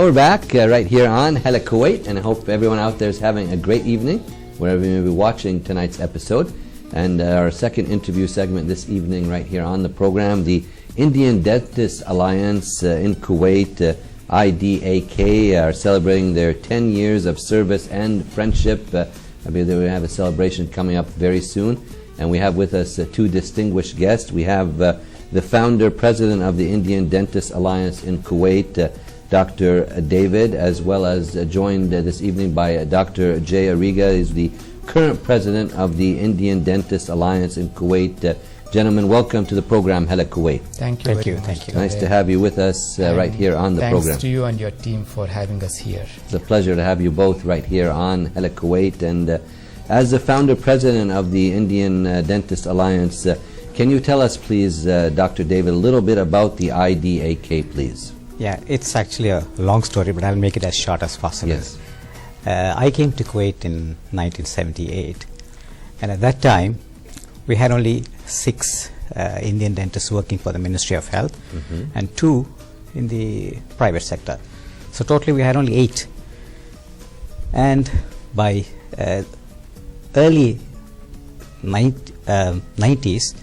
Well, we're back right here on Hello Kuwait, and I hope everyone out there is having a great evening wherever you may be watching tonight's episode. And our second interview segment this evening right here on the program, the Indian Dentist Alliance in Kuwait, IDAK, are celebrating their 10 years of service and friendship. I believe they will have a celebration coming up very soon. And we have with us two distinguished guests. We have the founder, president of the Indian Dentist Alliance in Kuwait, Dr. David, as well as joined this evening by Dr. Jay Ariga, is the current president of the Indian Dentist Alliance in Kuwait. Gentlemen, welcome to the program Hello Kuwait. Thank you. Thank you. Nice to have you with us right here on the program. Thanks to you and your team for having us here. It's a pleasure to have you both right here on Hello Kuwait. And as the founder president of the Indian Dentist Alliance, can you tell us, please, Dr. David, a little bit about the IDAK, please? Yeah, it's actually a long story, but I'll make it as short as possible. Yes. I came to Kuwait in 1978, and at that time we had only 6 Indian dentists working for the Ministry of Health, and 2 in the private sector. So totally we had only 8. And by early 90s,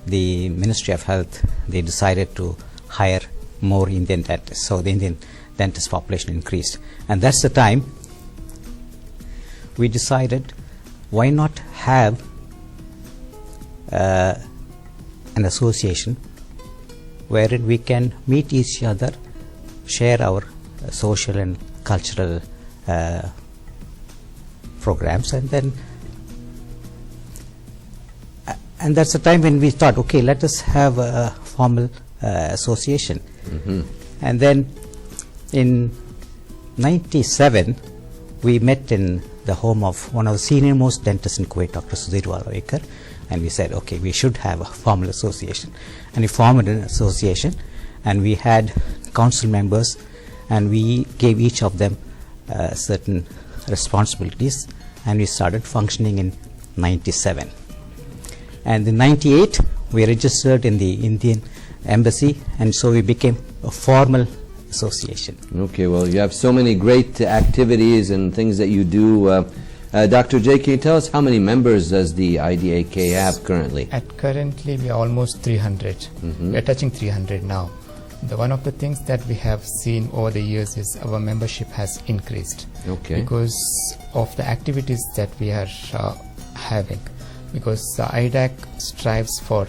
the Ministry of Health, they decided to hire more Indian dentists. So the Indian dentist population increased, and that's the time we decided, why not have an association wherein we can meet each other, share our social and cultural programs, and that's the time when we thought, okay, let us have a formal association. And then in 97 we met in the home of one of the senior most dentists in Kuwait, Dr. Sudhir Warawekar, and we said, okay, we should have a formal association. And we formed an association, and we had council members, and we gave each of them certain responsibilities, and we started functioning in 97. And in 98 we registered in the Indian Embassy, and so we became a formal association. Okay, well, you have so many great activities and things that you do. Dr. J, can you tell us how many members does the IDAK have currently? Currently we are almost 300. We are touching 300 now. One of the things that we have seen over the years is our membership has increased. Okay. Because of the activities that we are having. Because IDAK strives for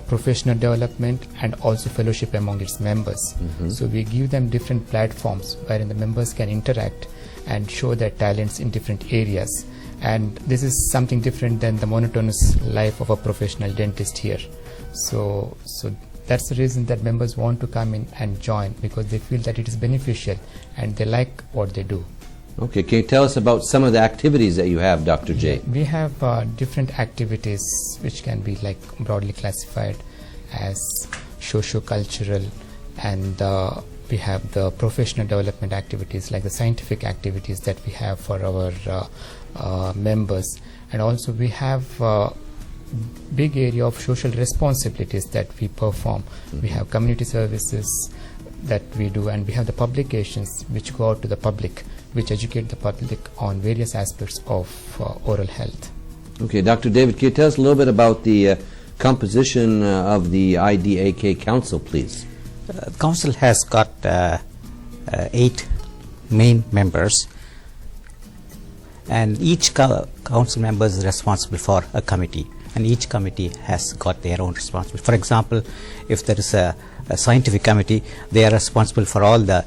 professional development and also fellowship among its members. So we give them different platforms wherein the members can interact and show their talents in different areas. And this is something different than the monotonous life of a professional dentist here. So that's the reason that members want to come in and join, because they feel that it is beneficial and they like what they do. Okay, can you tell us about some of the activities that you have, Dr. J? We have different activities which can be like broadly classified as socio-cultural, and we have the professional development activities like the scientific activities that we have for our members, and also we have big area of social responsibilities that we perform. We have community services that we do, and we have the publications which go out to the public, which educate the public on various aspects of oral health. Okay, Dr. David, can you tell us a little bit about the composition of the IDAK Council, please? The Council has got 8 main members, and each council member is responsible for a committee, and each committee has got their own responsibility. For example, if there is a scientific committee, they are responsible for all the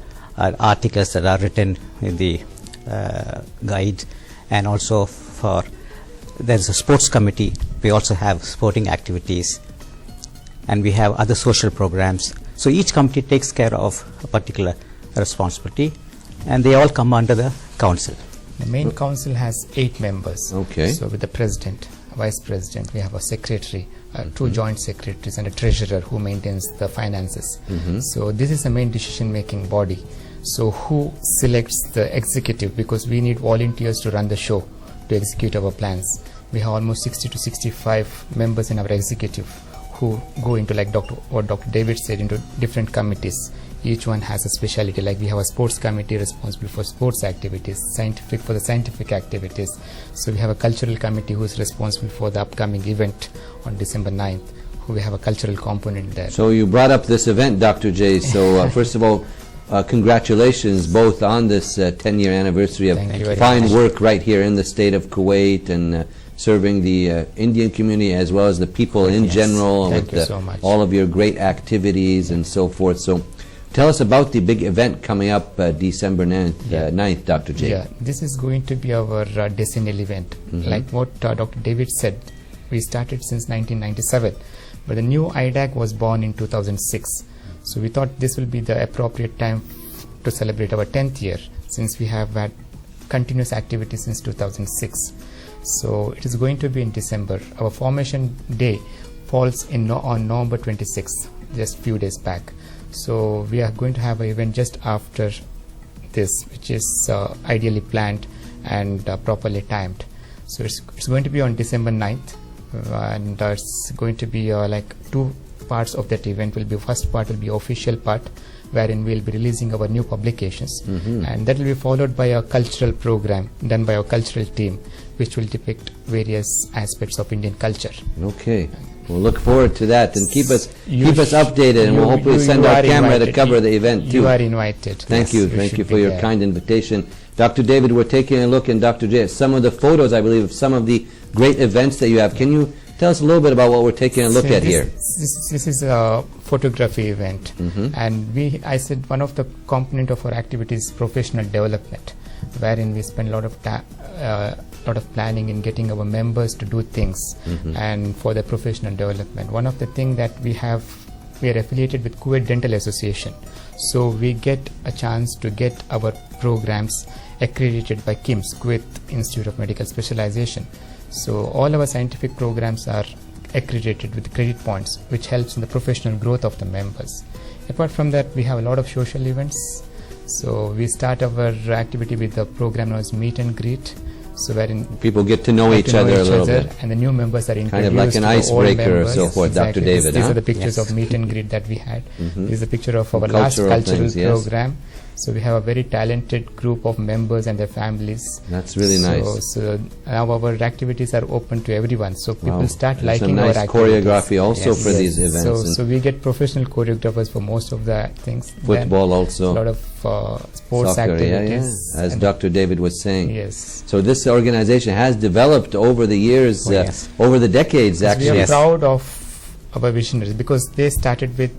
articles that are written in the guide, and also for there's a sports committee. We also have sporting activities, and we have other social programs. So each committee takes care of a particular responsibility, and they all come under the council. The main council has 8 members. Okay. So with the president, vice president, we have a secretary, 2 joint secretaries, and a treasurer who maintains the finances. So this is the main decision-making body. So who selects the executive? Because we need volunteers to run the show, to execute our plans. We have almost 60 to 65 members in our executive who go into, like what Dr. David said, into different committees. Each one has a specialty. Like we have a sports committee responsible for sports activities, scientific for the scientific activities. So we have a cultural committee who is responsible for the upcoming event on December 9th. We have a cultural component there. So you brought up this event, Dr. J. So first of all, congratulations both on this 10-year anniversary of Thank you very fine much. work right here in the state of Kuwait and serving the Indian community as well as the people in Yes. general Thank with you so much. all of your great activities and so forth. So tell us about the big event coming up December 9th, Dr. J. Yeah, this is going to be our decennial event. Like what Dr. David said, we started since 1997, but the new IDAK was born in 2006. So we thought this will be the appropriate time to celebrate our 10th year, since we have had continuous activity since 2006. So it is going to be in December. Our formation day falls on November 26th, just few days back. So we are going to have an event just after this, which is ideally planned and properly timed. So it's going to be on December 9th, and it's going to be like two parts of that event. First part will be official part, wherein we'll be releasing our new publications, and that will be followed by a cultural program done by our cultural team, which will depict various aspects of Indian culture. Okay. We'll look forward to that and keep us You updated, and we'll hopefully send you our are camera to invited. cover the event too. You are invited. Thank Yes, you. Thank should you for be your there. kind invitation. Dr. David, we're taking a look in Dr. J at some of the photos, I believe, of some of the great events that you have. Can you tell us a little bit about what we're taking a look So at here? This is a photography event, and I said one of the component of our activity is professional development, wherein we spend a lot of planning in getting our members to do things and for their professional development. One of the things that we are affiliated with Kuwait Dental Association, so we get a chance to get our programs accredited by KIMS, Kuwait Institute of Medical Specialization. So all our scientific programs are accredited with credit points, which helps in the professional growth of the members. Apart from that, we have a lot of social events. So we start our activity with the program known as Meet and Greet. So wherein People get to know each other a little bit. and the new members are introduced Kind of like an to the old icebreaker or members. so forth, Dr. Exactly. David, These huh? are the pictures Yes. of Meet and Greet that we had. This is a picture of our Some last cultural cultural things, yes. program. So we have a very talented group of members and their families. That's really nice. So now our activities are open to everyone. So people Wow. start There's liking some nice our activities. choreography also Yes. for these events. and So we get professional choreographers for most of the things. football Then also. a lot of sports Soccer, activities. as and- Dr. David was saying. Yes. So this organization has developed over the years, Oh, yes. over the decades We actually. are Yes. proud of our visionaries because they started with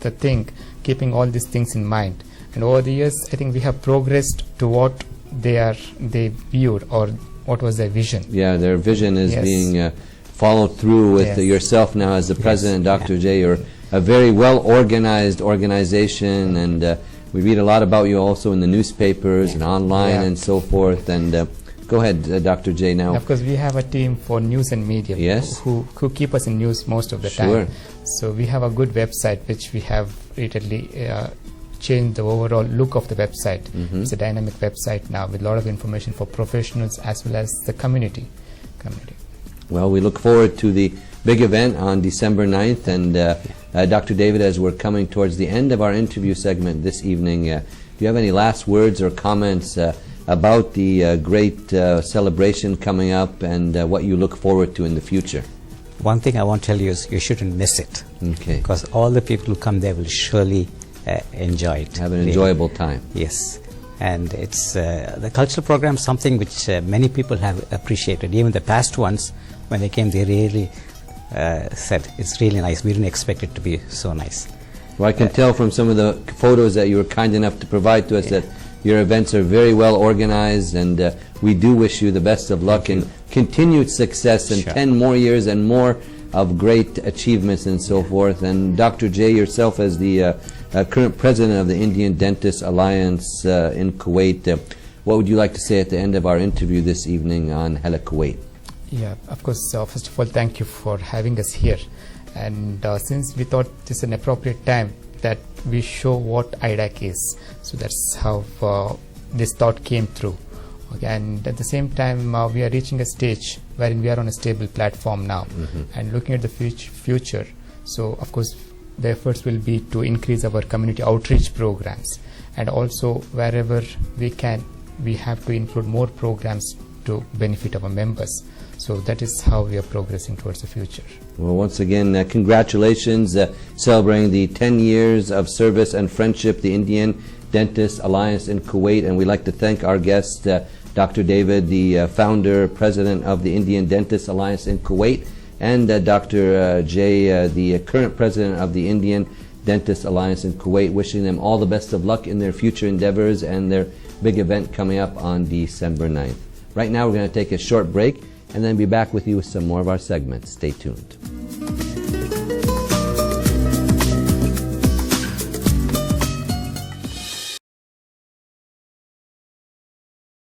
the thing, keeping all these things in mind. And over the years, I think we have progressed to what they viewed or what was their vision. Yeah, their vision is Yes. being followed through with Yes. yourself now as the president, Yeah. Dr. J. You're a very well-organized organization, and we read a lot about you also in the newspapers and online Yeah. and so forth. And go ahead, Dr. J. Now. Of course, we have a team for news and media Yes. who keep us in news most of the Sure. time. So we have a good website which we have recently changed the overall look of the website. It's a dynamic website now with a lot of information for professionals as well as the community. Well, we look forward to the big event on December 9th. And Dr. David, as we're coming towards the end of our interview segment this evening, do you have any last words or comments about the great celebration coming up and what you look forward to in the future? One thing I want to tell you is you shouldn't miss it, Okay. because all the people who come there will surely enjoy it. Have an Really. enjoyable time. Yes, and it's the cultural program is something which many people have appreciated. Even the past ones, when they came, they really said it's really nice. We didn't expect it to be so nice. Well, I can tell from some of the photos that you were kind enough to provide to us that your events are very well organized, and we do wish you the best of luck and continued success in Sure. 10 more years and more of great achievements and so forth. And Dr. J, yourself as the current president of the Indian Dentist Alliance in Kuwait, what would you like to say at the end of our interview this evening on Hala Kuwait? Yeah, of course. First of all, thank you for having us here. And since we thought this is an appropriate time that we show what IDAK is, so that's how this thought came through. Okay, and at the same time, we are reaching a stage wherein we are on a stable platform now, and looking at the future. So, of course, the efforts will be to increase our community outreach programs, and also wherever we can, we have to include more programs to benefit our members. So that is how we are progressing towards the future. Well, once again, congratulations, celebrating the 10 years of service and friendship, the Indian Dentist Alliance in Kuwait. And we'd like to thank our guest, Dr. David, the founder, president of the Indian Dentist Alliance in Kuwait, and Dr. Jay, the current president of the Indian Dentist Alliance in Kuwait, wishing them all the best of luck in their future endeavors and their big event coming up on December 9th. Right now we're going to take a short break and then be back with you with some more of our segments. Stay tuned.